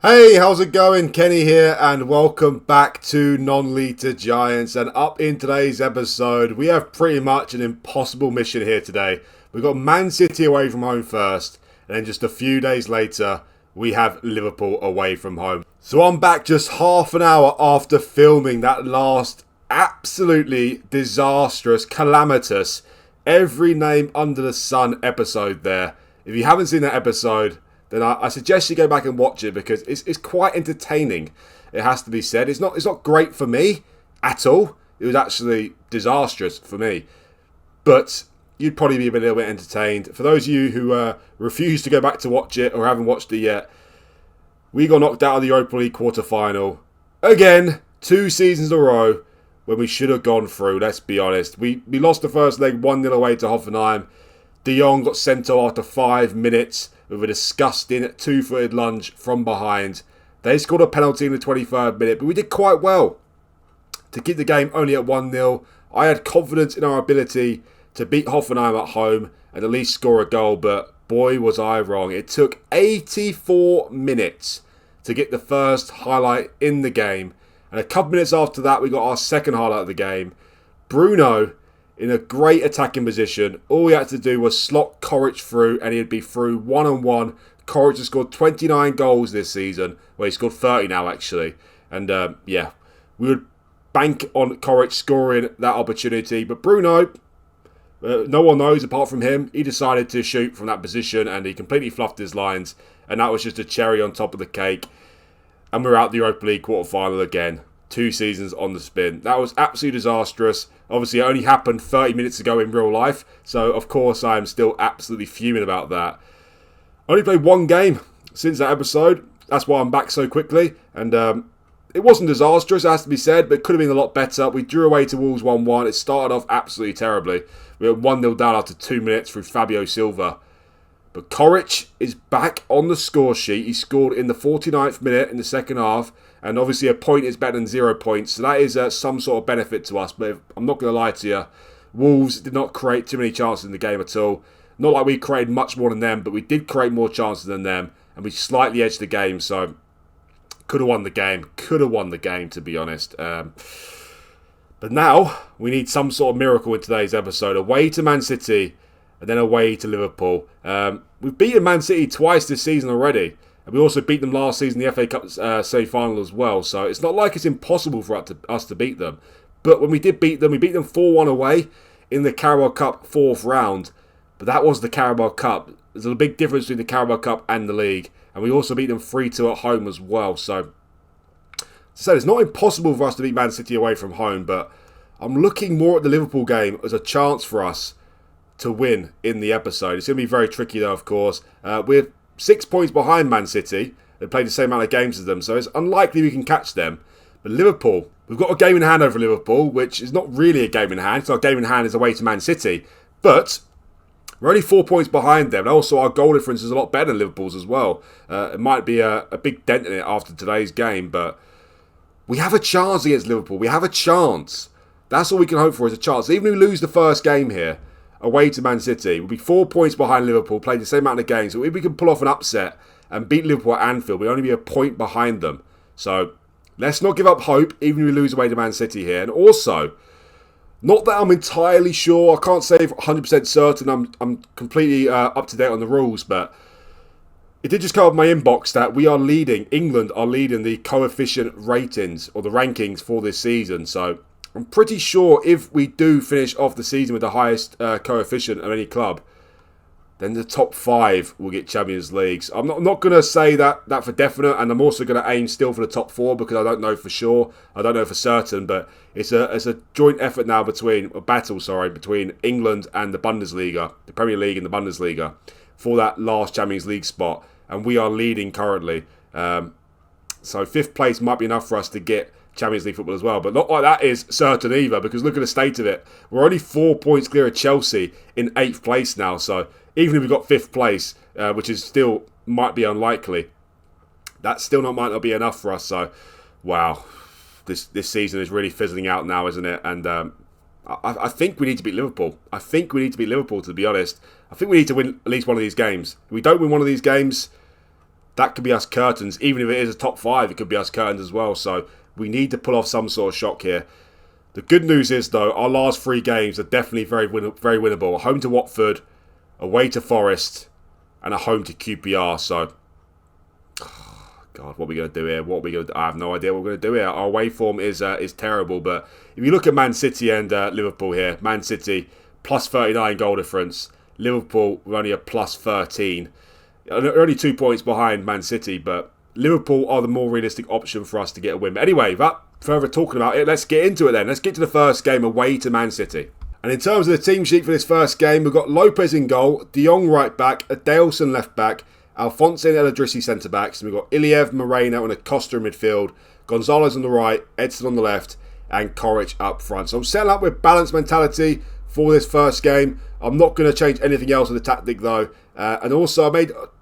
Hey, how's it going? Kenny here, and welcome back to Non-Leader Giants. And up in today's episode, we have pretty much an impossible mission here today. We've got Man City away from home first, and then just a few days later, we have Liverpool away from home. So I'm back just half an hour after filming that last absolutely disastrous, calamitous, every name under the sun episode there. If you haven't seen that episode, then I suggest you go back and watch it because it's quite entertaining. It has to be said. It's not great for me at all. It was actually disastrous for me. But you'd probably be a little bit entertained. For those of you who refuse to go back to watch it or haven't watched it yet, we got knocked out of the Europa League quarter-final. Again, 2 seasons in a row when we should have gone through, let's be honest. We lost the first leg 1-0 away to Hoffenheim. De Jong got sent off after 5 minutes with a disgusting two-footed lunge from behind. They scored a penalty in the 23rd minute, but we did quite well to keep the game only at 1-0. I had confidence in our ability to beat Hoffenheim at home and at least score a goal, but boy was I wrong. It took 84 minutes to get the first highlight in the game, and a couple minutes after that we got our second highlight of the game. Bruno, in a great attacking position, all he had to do was slot Koric through and he'd be through one-on-one. Koric has scored 29 goals this season. Well, he's scored 30 now, actually. And, we would bank on Koric scoring that opportunity. But Bruno, no one knows apart from him, he decided to shoot from that position and he completely fluffed his lines. And that was just a cherry on top of the cake. And we're out the Europa League quarter-final again. 2 seasons on the spin. That was absolutely disastrous. Obviously, it only happened 30 minutes ago in real life. So, of course, I am still absolutely fuming about that. Only played 1 game since that episode. That's why I'm back so quickly. And it wasn't disastrous, it has to be said, but it could have been a lot better. We drew away to Wolves 1-1. It started off absolutely terribly. We were 1-0 down after 2 minutes through Fabio Silva. But Koric is back on the score sheet. He scored in the 49th minute in the second half. And obviously a point is better than 0 points. So that is some sort of benefit to us. But I'm not going to lie to you. Wolves did not create too many chances in the game at all. Not like we created much more than them. But we did create more chances than them. And we slightly edged the game. So could have won the game. Could have won the game, to be honest. But now we need some sort of miracle in today's episode. Away to Man City. And then away to Liverpool. We've beaten Man City twice this season already. And we also beat them last season in the FA Cup semi-final as well. So it's not like it's impossible for us to beat them. But when we did beat them, we beat them 4-1 away in the Carabao Cup 4th round. But that was the Carabao Cup. There's a big difference between the Carabao Cup and the league. And we also beat them 3-2 at home as well. So, as I said, it's not impossible for us to beat Man City away from home. But I'm looking more at the Liverpool game as a chance for us to win in the episode. It's going to be very tricky though, of course. We're 6 points behind Man City. They played the same amount of games as them, so it's unlikely we can catch them. But Liverpool, we've got a game in hand over Liverpool, which is not really a game in hand. So our game in hand is away to Man City. But we're only 4 points behind them. And also our goal difference is a lot better than Liverpool's as well. It might be a big dent in it after today's game, but we have a chance against Liverpool. We have a chance. That's all we can hope for is a chance. Even if we lose the first game here, away to Man City, we'll be 4 points behind Liverpool, played the same amount of games. So if we can pull off an upset and beat Liverpool at Anfield, we'll only be a point behind them. So let's not give up hope, even if we lose away to Man City here. And also, not that I'm entirely sure, I can't say 100% certain, I'm completely up to date on the rules, but it did just come up in my inbox that England are leading the coefficient ratings, or the rankings for this season. So I'm pretty sure if we do finish off the season with the highest coefficient of any club, then the top 5 will get Champions Leagues. I'm not going to say that for definite, and I'm also going to aim still for the top 4 because I don't know for sure. I don't know for certain, but it's a joint effort now between England and the Bundesliga, the Premier League and the Bundesliga, for that last Champions League spot, and we are leading currently. So 5th place might be enough for us to get Champions League football as well, but not like that is certain either, because look at the state of it. We're only 4 points clear of Chelsea in 8th place now, so even if we've got 5th place, which is still might be unlikely, that still might not be enough for us. So wow, this season is really fizzling out now, isn't it? And I think we need to beat Liverpool. To be honest. I think we need to win at least one of these games. If we don't win one of these games, that could be us curtains. Even if it is a top 5, it could be us curtains as well. So we need to pull off some sort of shock here. The good news is, though, our last 3 games are definitely very winnable. A home to Watford, away to Forest, and a home to QPR. So, God, what are we going to do here? What are we going to do? I have no idea what we're going to do here. Our away form is terrible. But if you look at Man City and Liverpool here, Man City plus 39 goal difference. Liverpool we're only a plus 13. Only 2 points behind Man City, but Liverpool are the more realistic option for us to get a win. But anyway, without further talking about it, let's get into it then. Let's get to the first game away to Man City. And in terms of the team sheet for this first game, we've got Lopez in goal, De Jong right back, Adelson left back, Alphonse and Eladrissi centre backs, and we've got Iliev, Moreno and Acosta in midfield, Gonzalez on the right, Edson on the left, and Koric up front. So I'm setting up with balanced mentality for this first game. I'm not going to change anything else with the tactic though. And also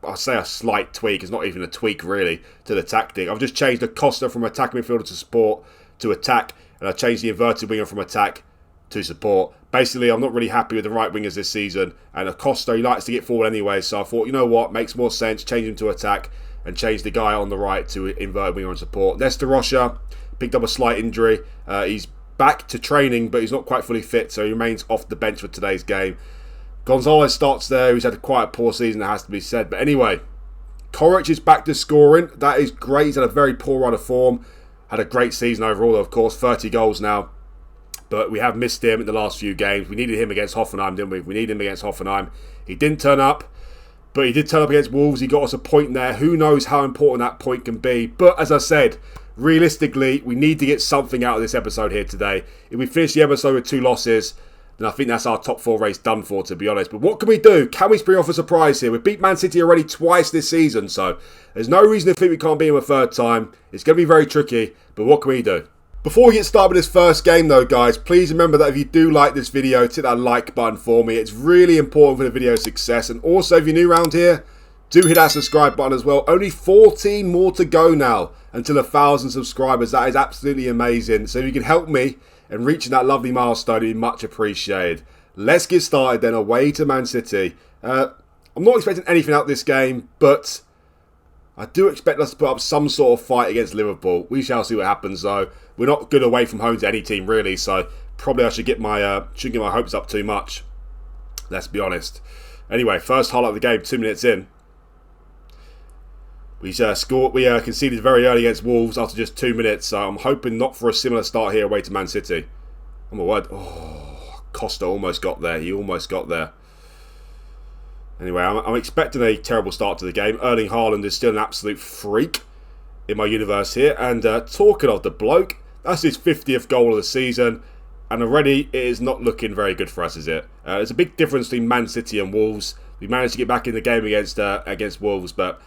I'll say a slight tweak. It's not even a tweak really to the tactic. I've just changed Acosta from attacking midfielder to support to attack. And I've changed the inverted winger from attack to support. Basically, I'm not really happy with the right wingers this season. And Acosta, he likes to get forward anyway. So I thought, you know what, makes more sense. Change him to attack and change the guy on the right to inverted winger and support. Nesta Rocha picked up a slight injury. He's back to training, but he's not quite fully fit. So he remains off the bench for today's game. Gonzalez starts there. He's had quite a poor season, it has to be said. But anyway, Koric is back to scoring. That is great. He's had a very poor run of form. Had a great season overall, of course. 30 goals now. But we have missed him in the last few games. We needed him against Hoffenheim, didn't we? We needed him against Hoffenheim. He didn't turn up. But he did turn up against Wolves. He got us a point there. Who knows how important that point can be. But as I said, realistically, we need to get something out of this episode here today. If we finish the episode with 2 losses, then I think that's our top 4 race done for, to be honest. But what can we do? Can we spring off a surprise here? We've beat Man City already twice this season, so there's no reason to think we can't beat them a 3rd time. It's going to be very tricky, but what can we do? Before we get started with this first game though, guys, please remember that if you do like this video, hit that like button for me. It's really important for the video's success. And also, if you're new around here, do hit that subscribe button as well. Only 14 more to go now until 1,000 subscribers. That is absolutely amazing. So if you can help me in reaching that lovely milestone, it'd be much appreciated. Let's get started then, away to Man City. I'm not expecting anything out of this game, but I do expect us to put up some sort of fight against Liverpool. We shall see what happens though. We're not good away from home to any team really, so probably I should get my shouldn't get my hopes up too much. Let's be honest. Anyway, first highlight of the game, 2 minutes in. We conceded very early against Wolves after just 2 minutes, so I'm hoping not for a similar start here away to Man City. Oh my word. Oh, Costa almost got there. He almost got there. Anyway, I'm expecting a terrible start to the game. Erling Haaland is still an absolute freak in my universe here. And talking of the bloke, that's his 50th goal of the season. And already it is not looking very good for us, is it? There's a big difference between Man City and Wolves. We managed to get back in the game against Wolves, but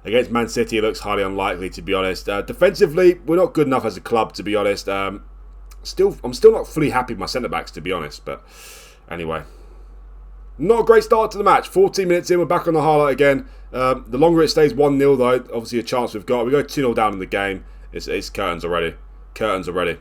against Man City, it looks highly unlikely, to be honest. Defensively, we're not good enough as a club, to be honest. I'm still not fully happy with my centre-backs, to be honest. But anyway, not a great start to the match. 14 minutes in, we're back on the highlight again. The longer it stays 1-0, though, obviously a chance we've got. We go 2-0 down in the game. It's curtains already. Curtains already.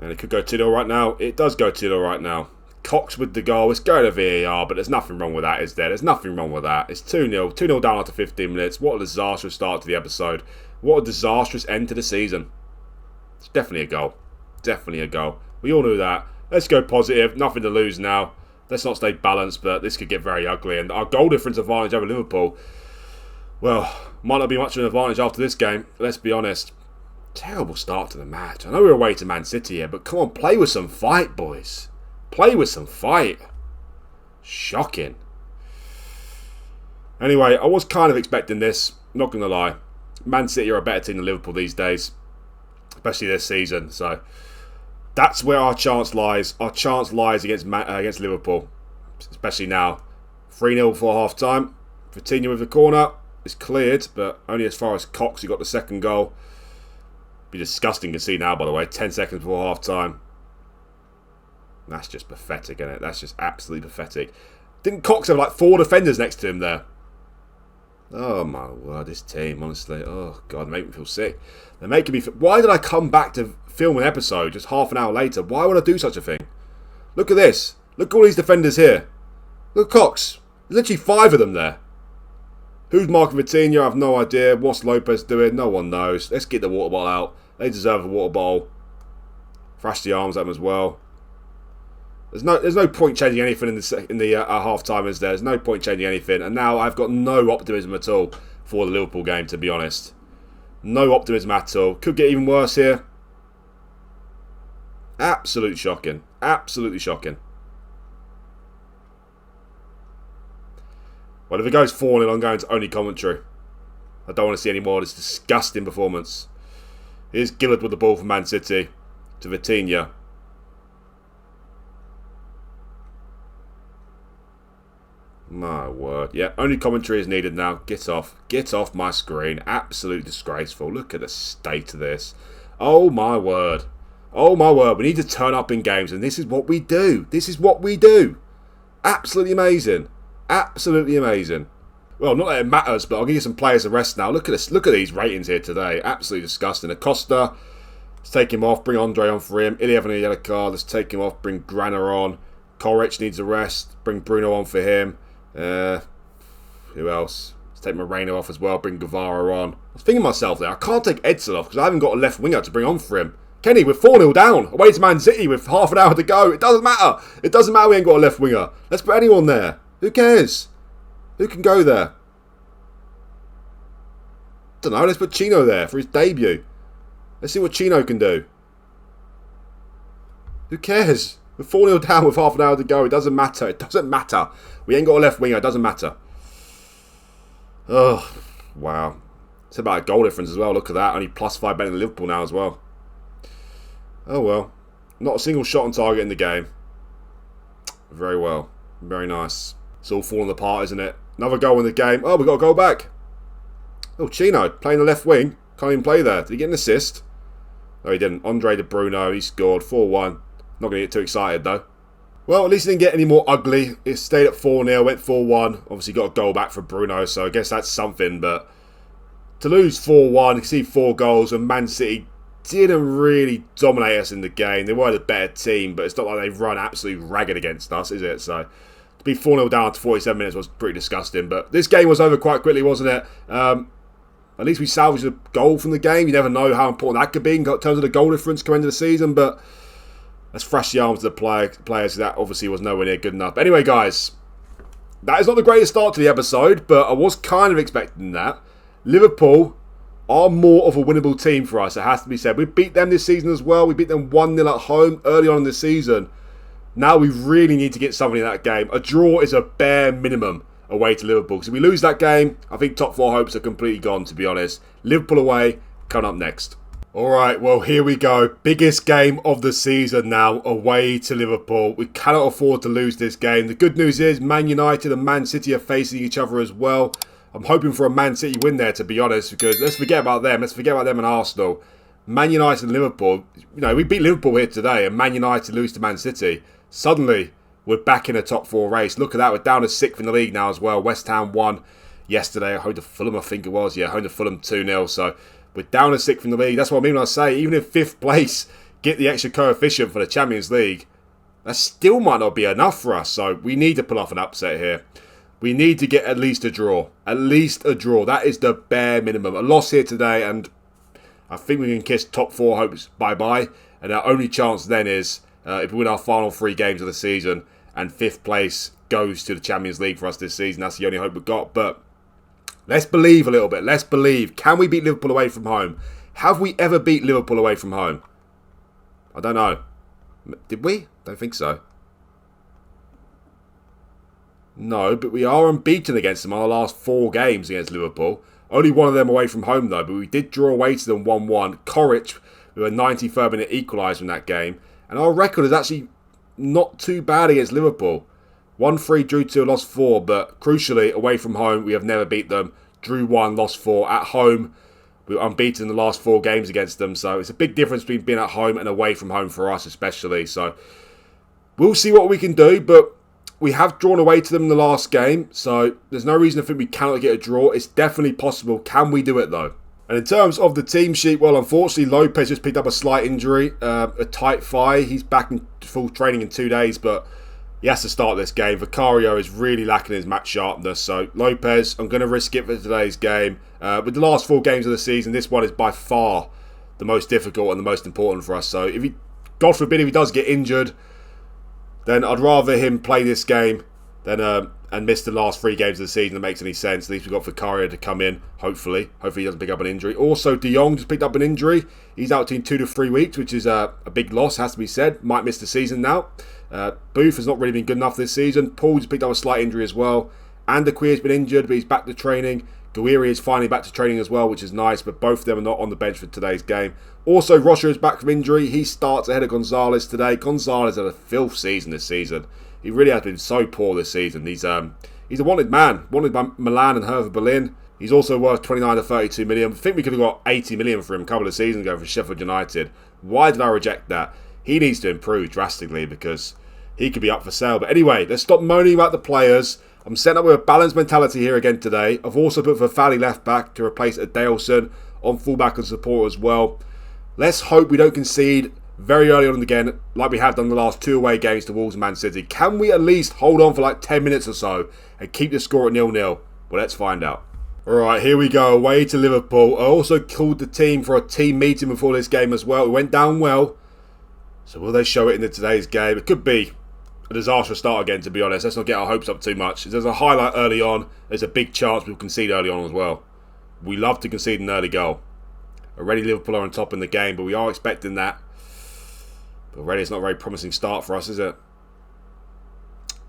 And it could go 2-0 right now. It does go 2-0 right now. Cox with the goal. It's going to VAR, but there's nothing wrong with that, is there? There's nothing wrong with that. It's 2-0. 2-0 down after 15 minutes. What a disastrous start to the episode. What a disastrous end to the season. It's definitely a goal. Definitely a goal. We all knew that. Let's go positive. Nothing to lose now. Let's not stay balanced, but this could get very ugly. And our goal difference advantage over Liverpool, well, might not be much of an advantage after this game. Let's be honest. Terrible start to the match. I know we're away to Man City here, but come on, play with some fight, boys. Play with some fight. Shocking. Anyway, I was kind of expecting this. Not going to lie. Man City are a better team than Liverpool these days. Especially this season. So that's where our chance lies. Our chance lies against Liverpool. Especially now. 3-0 before half time. Coutinho with the corner. It's cleared, but only as far as Cox, who got the second goal. Be disgusting to see now, by the way. 10 seconds before half time. That's just pathetic, isn't it? That's just absolutely pathetic. Didn't Cox have like 4 defenders next to him there? Oh my word, this team, honestly. Oh God, they make me feel sick. They're making me feel... Why did I come back to film an episode just half an hour later? Why would I do such a thing? Look at this. Look at all these defenders here. Look at Cox. There's literally 5 of them there. Who's marking Vitinha? I have no idea. What's Lopez doing? No one knows. Let's get the water bottle out. They deserve a water bottle. Thrash the arms at them as well. There's no point changing anything in the half time, is there? There's no point changing anything. And now I've got no optimism at all for the Liverpool game, to be honest. No optimism at all. Could get even worse here. Absolutely shocking. Absolutely shocking. Well, if it goes 4-0, I'm going to only commentary. I don't want to see any more of this disgusting performance. Here's Gillard with the ball from Man City to Vitinha. My word. Yeah, only commentary is needed now. Get off. Get off my screen. Absolutely disgraceful. Look at the state of this. Oh my word. Oh my word. We need to turn up in games, and this is what we do. This is what we do. Absolutely amazing. Absolutely amazing. Well, not that it matters, but I'll give you some players a rest now. Look at this. Look at these ratings here today. Absolutely disgusting. Acosta, let's take him off. Bring Andre on for him. Ilya having a yellow card. Let's take him off. Bring Granner on. Korec needs a rest. Bring Bruno on for him. Who else? Let's take Moreno off as well. Bring Guevara on. I was thinking to myself there, I can't take Edson off because I haven't got a left winger to bring on for him. Kenny, we're 4-0 down. Away to Man City with half an hour to go. It doesn't matter. It doesn't matter we ain't got a left winger. Let's put anyone there. Who cares? Who can go there? Don't know. Let's put Chino there for his debut. Let's see what Chino can do. Who cares? We're 4-0 down with half an hour to go. It doesn't matter. It doesn't matter. We ain't got a left winger. It doesn't matter. Oh, wow. It's about a goal difference as well. Look at that. Only +5 better than Liverpool now as well. Oh, well. Not a single shot on target in the game. Very well. Very nice. It's all falling apart, isn't it? Another goal in the game. Oh, we got a goal back. Oh, Chino playing the left wing. Can't even play there. Did he get an assist? No, he didn't. Andre de Bruno. He scored 4-1. Not going to get too excited, though. Well, at least it didn't get any more ugly. It stayed at 4-0, went 4-1. Obviously got a goal back for Bruno, so I guess that's something. But to lose 4-1, you see 4 goals, and Man City didn't really dominate us in the game. They were the better team, but it's not like they've run absolutely ragged against us, is it? So to be 4-0 down after 47 minutes was pretty disgusting. But this game was over quite quickly, wasn't it? At least we salvaged a goal from the game. You never know how important that could be in terms of the goal difference coming into the season, but let's thrash the arms of the players. That obviously was nowhere near good enough. But anyway, guys, that is not the greatest start to the episode, but I was kind of expecting that. Liverpool are more of a winnable team for us, it has to be said. We beat them this season as well. We beat them 1-0 at home early on in the season. Now we really need to get something in that game. A draw is a bare minimum away to Liverpool. Because if we lose that game, I think top 4 hopes are completely gone, to be honest. Liverpool away, coming up next. Alright, well here we go. Biggest game of the season now, away to Liverpool. We cannot afford to lose this game. The good news is Man United and Man City are facing each other as well. I'm hoping for a Man City win there, to be honest, because let's forget about them. Let's forget about them and Arsenal. Man United and Liverpool, you know, we beat Liverpool here today and Man United lose to Man City. Suddenly, we're back in a top 4 race. Look at that, we're down to 6th in the league now as well. West Ham won yesterday. Home to Fulham, I think it was. Yeah, home to Fulham 2-0. So we're down to 6th in the league. That's what I mean when I say, even if 5th place get the extra coefficient for the Champions League, that still might not be enough for us. So we need to pull off an upset here. We need to get at least a draw. At least a draw. That is the bare minimum. A loss here today, and I think we can kiss top 4 hopes bye-bye. And our only chance then is if we win our final 3 games of the season and 5th place goes to the Champions League for us this season. That's the only hope we've got. But let's believe a little bit. Let's believe. Can we beat Liverpool away from home? Have we ever beat Liverpool away from home? I don't know. Did we? Don't think so. No, but we are unbeaten against them on our last 4 games against Liverpool. Only one of them away from home though, but we did draw away to them 1-1. Korec, with a 93rd minute equaliser in that game. And our record is actually not too bad against Liverpool. 1-3, drew 2, lost 4, but crucially, away from home, we have never beat them. Drew 1, lost 4. At home, we were unbeaten in the last 4 games against them, so it's a big difference between being at home and away from home for us especially. So we'll see what we can do, but we have drawn away to them in the last game, so there's no reason to think we cannot get a draw. It's definitely possible. Can we do it though? And in terms of the team sheet, well, unfortunately, Lopez just picked up a slight injury, a tight thigh. He's back in full training in 2 days, but He has to start this game. Vicario is really lacking his match sharpness. So Lopez, I'm going to risk it for today's game. With the last 4 games of the season, this one is by far the most difficult and the most important for us. So if he, God forbid, if he does get injured, then I'd rather him play this game than and miss the last 3 games of the season. That makes any sense. At least we've got Vicario to come in, hopefully. Hopefully he doesn't pick up an injury. Also, De Jong just picked up an injury. He's out in 2 to 3 weeks, which is a big loss, has to be said. Might miss the season now. Booth has not really been good enough this season. Paul just picked up a slight injury as well. Andaquir has been injured, but he's back to training. Guiri is finally back to training as well, which is nice, but both of them are not on the bench for today's game. Also, Rocha is back from injury. He starts ahead of Gonzalez today. Gonzalez had a filth season this season. He really has been so poor this season. He's a wanted man, wanted by Milan and Hertha Berlin. He's also worth 29 to 32 million. I think we could have got 80 million for him a couple of seasons ago for Sheffield United. Why did I reject that? He needs to improve drastically because he could be up for sale. But anyway, let's stop moaning about the players. I'm setting up with a balanced mentality here again today. I've also put Fafali left back to replace Adelson on fullback and support as well. Let's hope we don't concede very early on again, like we have done the last 2 away games to Wolves and Man City. Can we at least hold on for like 10 minutes or so and keep the score at 0-0? Well, let's find out. Alright, here we go, away to Liverpool. I also called the team for a team meeting before this game as well. It went down well. So will they show it in today's game? It could be a disastrous start again, to be honest. Let's not get our hopes up too much. If there's a highlight early on, there's a big chance we'll concede early on as well. We love to concede an early goal. Already Liverpool are on top in the game, but we are expecting that. But already it's not a very promising start for us, is it?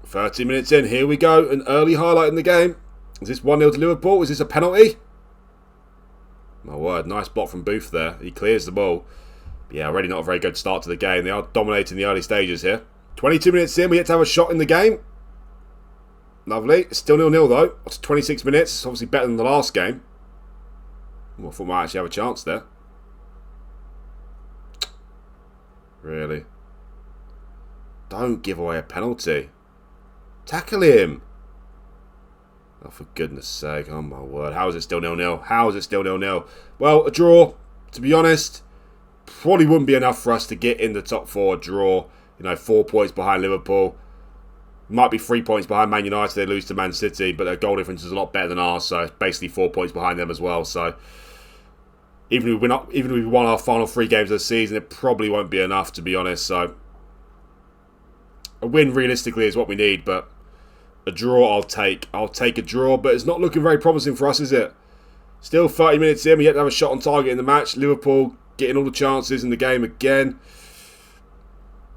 30 minutes in, here we go. An early highlight in the game. Is this 1-0 to Liverpool? Is this a penalty? My word, nice block from Booth there. He clears the ball. But yeah, already not a very good start to the game. They are dominating the early stages here. 22 minutes in, we get to have a shot in the game. Lovely. It's still 0-0 though. It's 26 minutes. It's obviously better than the last game. I thought we might actually have a chance there. Really? Don't give away a penalty. Tackle him. Oh, for goodness sake. Oh, my word. How is it still 0-0? How is it still 0-0? Well, a draw, to be honest, probably wouldn't be enough for us to get in the top 4. Draw. 4 points behind Liverpool. Might be 3 points behind Man United. They lose to Man City, but their goal difference is a lot better than ours. So, it's basically 4 points behind them as well. So, even if we won our final 3 games of the season, it probably won't be enough, to be honest. So, a win realistically is what we need, but a draw I'll take. I'll take a draw, but it's not looking very promising for us, is it? Still 30 minutes in, we yet to have a shot on target in the match. Liverpool getting all the chances in the game again.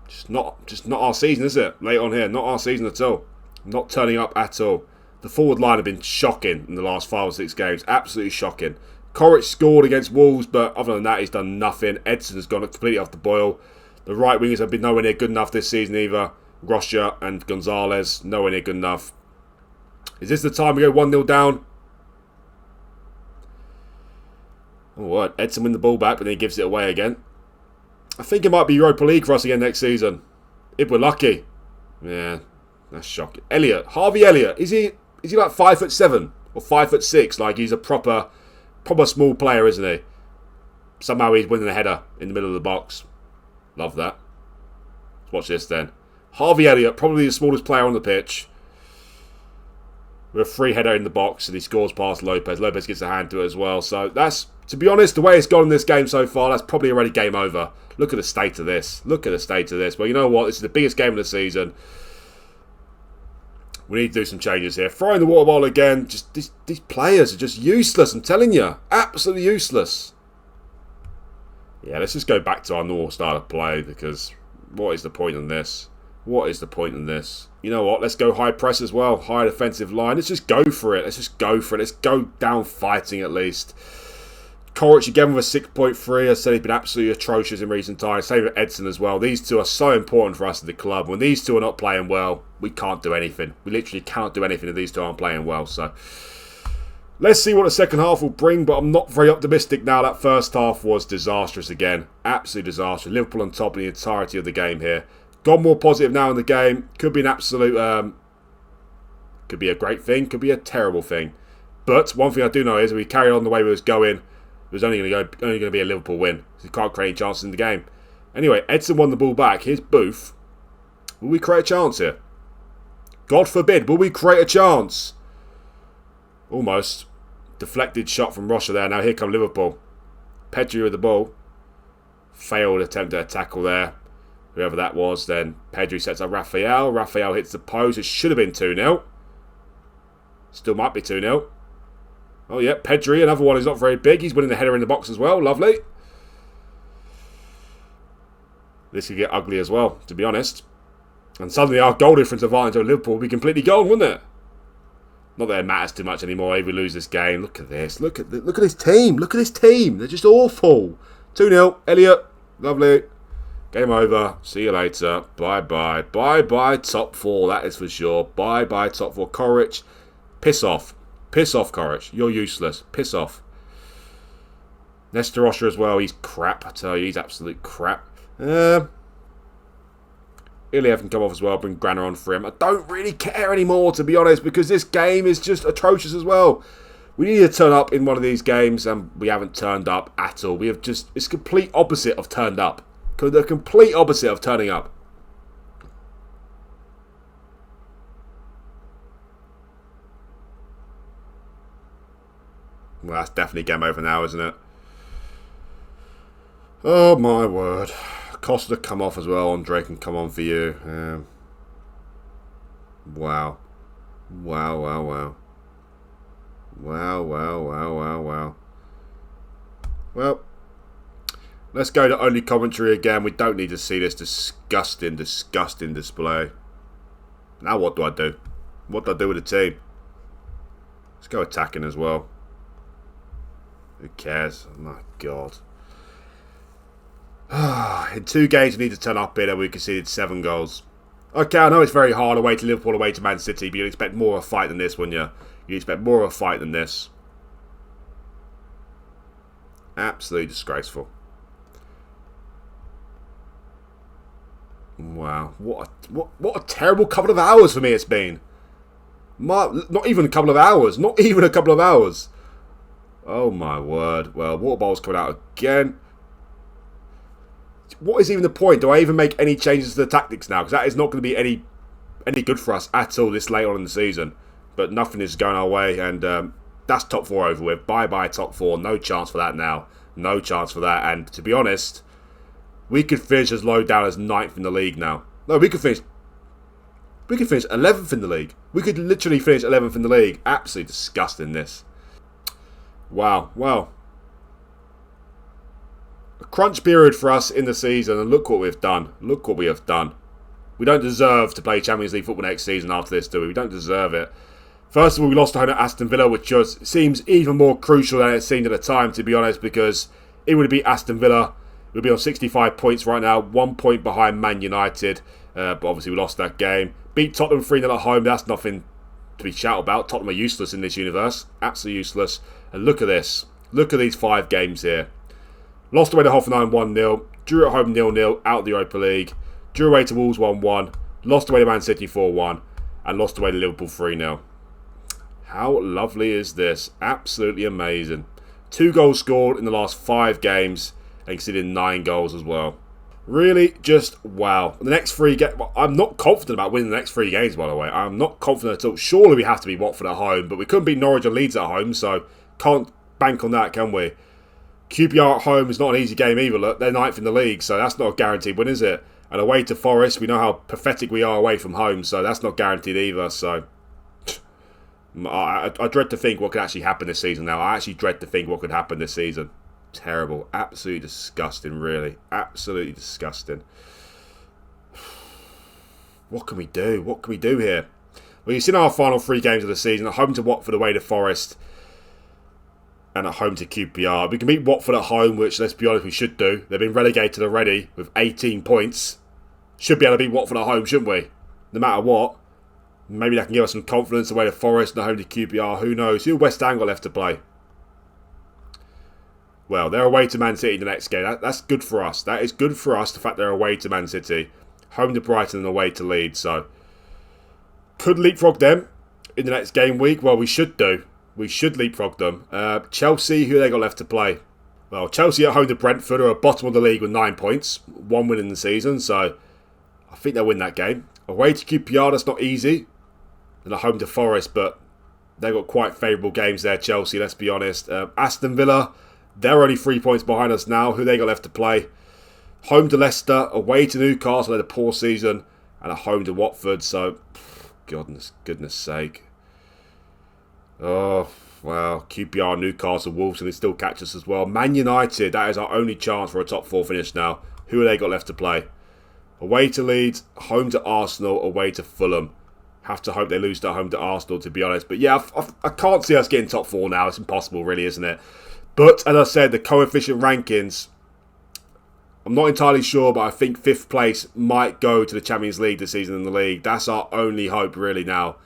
Just not our season, is it? Late on here, not our season at all. Not turning up at all. The forward line have been shocking in the last 5 or 6 games. Absolutely shocking. Coric scored against Wolves, but other than that, he's done nothing. Edson has gone completely off the boil. The right wingers have been nowhere near good enough this season either. Rocha and Gonzalez, nowhere near good enough. Is this the time we go 1-0 down? Oh, what? Edson win the ball back, but then he gives it away again. I think it might be Europa League for us again next season. If we're lucky. Yeah, that's shocking. Elliott, Harvey Elliott, is he like 5'7" or 5'6"? Like he's a proper small player, isn't he? Somehow he's winning a header in the middle of the box. Love that. Let's watch this then. Harvey Elliott, probably the smallest player on the pitch. With a free header in the box, and he scores past Lopez. Lopez gets a hand to it as well. So that's, to be honest, the way it's gone in this game so far, that's probably already game over. Look at the state of this. Look at the state of this. Well, you know what? This is the biggest game of the season. We need to do some changes here. Throwing the water ball again. Just these players are just useless, I'm telling you. Absolutely useless. Yeah, let's just go back to our normal style of play, because what is the point in this? What is the point in this? You know what? Let's go high press as well. High defensive line. Let's just go for it. Let's just go for it. Let's go down fighting at least. Coric again with a 6.3. I said he's been absolutely atrocious in recent times. Same with Edson as well. These two are so important for us at the club. When these two are not playing well, we can't do anything. We literally cannot do anything if these two aren't playing well. So let's see what the second half will bring, but I'm not very optimistic now. That first half was disastrous again. Absolutely disastrous. Liverpool on top of the entirety of the game here. Gone more positive now in the game. Could be an absolute... could be a great thing. Could be a terrible thing. But one thing I do know is if we carry on the way we was going, it was only going to be a Liverpool win. So you can't create any chances in the game. Anyway, Edson won the ball back. Here's Booth. Will we create a chance here? God forbid, will we create a chance? Almost. Deflected shot from Rocha there. Now here come Liverpool. Pedri with the ball. Failed attempt at a tackle there. Whoever that was, then Pedri sets up Raphael. Raphael hits the post. It should have been 2-0. Still might be 2-0. Oh, yeah, Pedri, another one who's not very big. He's winning the header in the box as well. Lovely. This could get ugly as well, to be honest. And suddenly our goal difference advantage over Liverpool will be completely gone, wouldn't it? Not that it matters too much anymore if we lose this game. Look at this. Look at this team. Look at this team. They're just awful. 2-0. Elliot. Lovely. Game over. See you later. Bye-bye. Bye-bye, top four. That is for sure. Bye-bye, top four. Coric. Piss off. Piss off, Coric. You're useless. Piss off. Nestor Rocha as well. He's crap. I tell you, he's absolute crap. Ilya can come off as well. Bring Granner on for him. I don't really care anymore, to be honest, because this game is just atrocious as well. We need to turn up in one of these games, and we haven't turned up at all. We have just... It's complete opposite of turned up. The complete opposite of turning up. Well, that's definitely game over now, isn't it? Oh, my word. Costa come off as well. Andre can come on for you. Wow. Wow, wow, wow. Wow, wow, wow, wow, wow. Well, let's go to only commentary again. We don't need to see this disgusting, disgusting display. Now what do I do? What do I do with the team? Let's go attacking as well. Who cares? Oh my God. In 2 games we need to turn up in and we conceded 7 goals. Okay, I know it's very hard away to Liverpool, away to Man City, but you'd expect more of a fight than this, wouldn't you? You'd expect more of a fight than this. Absolutely disgraceful. Wow. What a terrible couple of hours for me it's been. Not even a couple of hours. Not even a couple of hours. Oh my word. Well, water bowl's coming out again. What is even the point? Do I even make any changes to the tactics now? Because that is not going to be any good for us at all this late on in the season. But nothing is going our way, and that's top 4 over with. Bye-bye top 4. No chance for that now. No chance for that. And to be honest, we could finish as low down as 9th in the league now. No, we could finish 11th in the league. We could literally finish 11th in the league. Absolutely disgusting, this. Wow. Well, a crunch period for us in the season, and look what we've done. Look what we have done. We don't deserve to play Champions League football next season after this, do we? We don't deserve it. First of all, we lost to home at Aston Villa, which just seems even more crucial than it seemed at the time, to be honest, because it would be Aston Villa. We'd be on 65 points right now, 1 point behind Man United, but obviously we lost that game. Beat Tottenham 3-0 at home, that's nothing to be shouted about. Tottenham are useless in this universe, absolutely useless. And look at this, look at these 5 games here. Lost away to Hoffenheim 1-0, drew at home 0-0 out of the Europa League, drew away to Wolves 1-1, lost away to Man City 4-1, and lost away to Liverpool 3-0. How lovely is this? Absolutely amazing. 2 goals scored in the last 5 games, and conceded 9 goals as well. Really, just wow. The next 3 games, I'm not confident about winning the next 3 games, by the way. I'm not confident at all. Surely we have to beat Watford at home, but we couldn't beat Norwich and Leeds at home, so can't bank on that, can we? QPR at home is not an easy game either. Look, they're 9th in the league, so that's not a guaranteed win, is it? And away to Forest, we know how pathetic we are away from home, so that's not guaranteed either. So I dread to think what could actually happen this season now. I actually dread to think what could happen this season. Terrible. Absolutely disgusting, really. Absolutely disgusting. What can we do? What can we do here? Well, you've seen our final 3 games of the season. At home to Watford, away to Forest, and at home to QPR. We can beat Watford at home, which, let's be honest, we should do. They've been relegated already with 18 points. Should be able to beat Watford at home, shouldn't we? No matter what. Maybe that can give us some confidence away to Forest and at home to QPR. Who knows? Who have West Ham got left to play? Well, they're away to Man City in the next game. That's good for us. That is good for us, the fact they're away to Man City. Home to Brighton and away to Leeds. So, could leapfrog them in the next game week. Well, we should do. We should leapfrog them. Chelsea, who they got left to play? Well, Chelsea at home to Brentford are at bottom of the league with 9 points. 1 win in the season, so I think they'll win that game. Away to QPR, that's not easy. Then at home to Forest, but they've got quite favourable games there, Chelsea, let's be honest. Aston Villa, they're only 3 points behind us now. Who they got left to play? Home to Leicester, away to Newcastle, they had a poor season, and at home to Watford, so goodness sake. Oh, wow. QPR, Newcastle, Wolves, and they still catch us as well. Man United, that is our only chance for a top 4 finish now. Who have they got left to play? Away to Leeds, home to Arsenal, away to Fulham. Have to hope they lose at home to Arsenal, to be honest. But yeah, I can't see us getting top 4 now. It's impossible, really, isn't it? But, as I said, the coefficient rankings, I'm not entirely sure, but I think 5th place might go to the Champions League this season in the league. That's our only hope, really, now.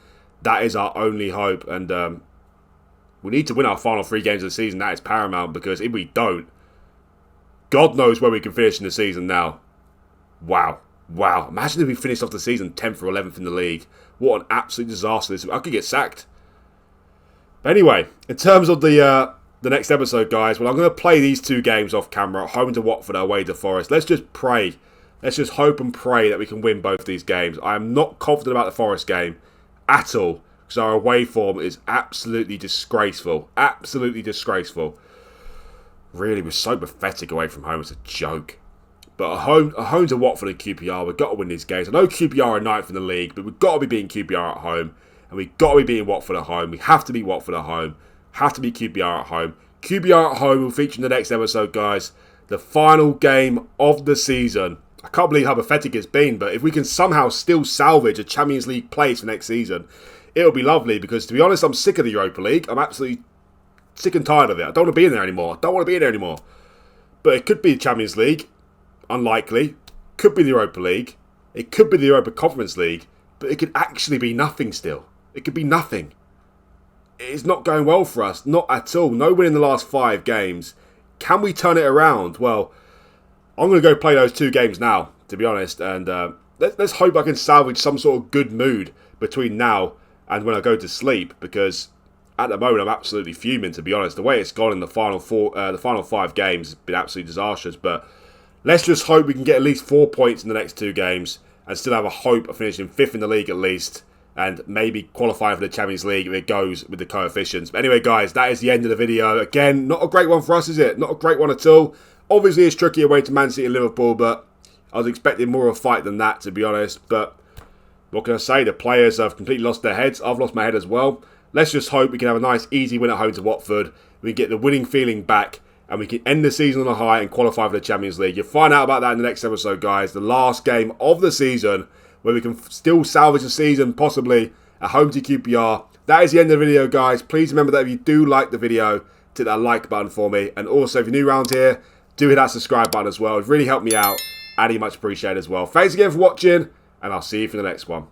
That is our only hope. And we need to win our final 3 games of the season. That is paramount, because if we don't, God knows where we can finish in the season now. Wow. Wow. Imagine if we finished off the season 10th or 11th in the league. What an absolute disaster this is. I could get sacked. But anyway, in terms of the next episode, guys, well, I'm going to play these 2 games off camera. Home to Watford, away to Forest. Let's just pray. Let's just hope and pray that we can win both these games. I am not confident about the Forest game at all, because our away form is absolutely disgraceful. Absolutely disgraceful. Really, we're so pathetic away from home. It's a joke. But at home to Watford and QPR, we've got to win these games. I know QPR are 9th in the league, but we've got to be beating QPR at home. And we've got to be beating Watford at home. We have to beat Watford at home. Have to beat QPR at home. QPR at home will feature in the next episode, guys. The final game of the season. I can't believe how pathetic it's been, but if we can somehow still salvage a Champions League place for next season, it'll be lovely, because to be honest, I'm sick of the Europa League. I'm absolutely sick and tired of it. I don't want to be in there anymore. But it could be the Champions League. Unlikely. Could be the Europa League. It could be the Europa Conference League. But it could actually be nothing still. It could be nothing. It's not going well for us. Not at all. No win in the last 5 games. Can we turn it around? Well, I'm going to go play those 2 games now, to be honest. And let's hope I can salvage some sort of good mood between now and when I go to sleep. Because at the moment, I'm absolutely fuming, to be honest. The way it's gone in the final 5 games has been absolutely disastrous. But let's just hope we can get at least 4 points in the next 2 games and still have a hope of finishing 5th in the league at least, and maybe qualifying for the Champions League if it goes with the coefficients. But anyway, guys, that is the end of the video. Again, not a great one for us, is it? Not a great one at all. Obviously, it's tricky away to Man City and Liverpool, but I was expecting more of a fight than that, to be honest. But what can I say? The players have completely lost their heads. I've lost my head as well. Let's just hope we can have a nice, easy win at home to Watford. We can get the winning feeling back, and we can end the season on a high and qualify for the Champions League. You'll find out about that in the next episode, guys. The last game of the season, where we can still salvage the season, possibly at home to QPR. That is the end of the video, guys. Please remember that if you do like the video, hit that like button for me. And also, if you're new around here, do hit that subscribe button as well. It really helped me out, and you much appreciated as well. Thanks again for watching, and I'll see you for the next one.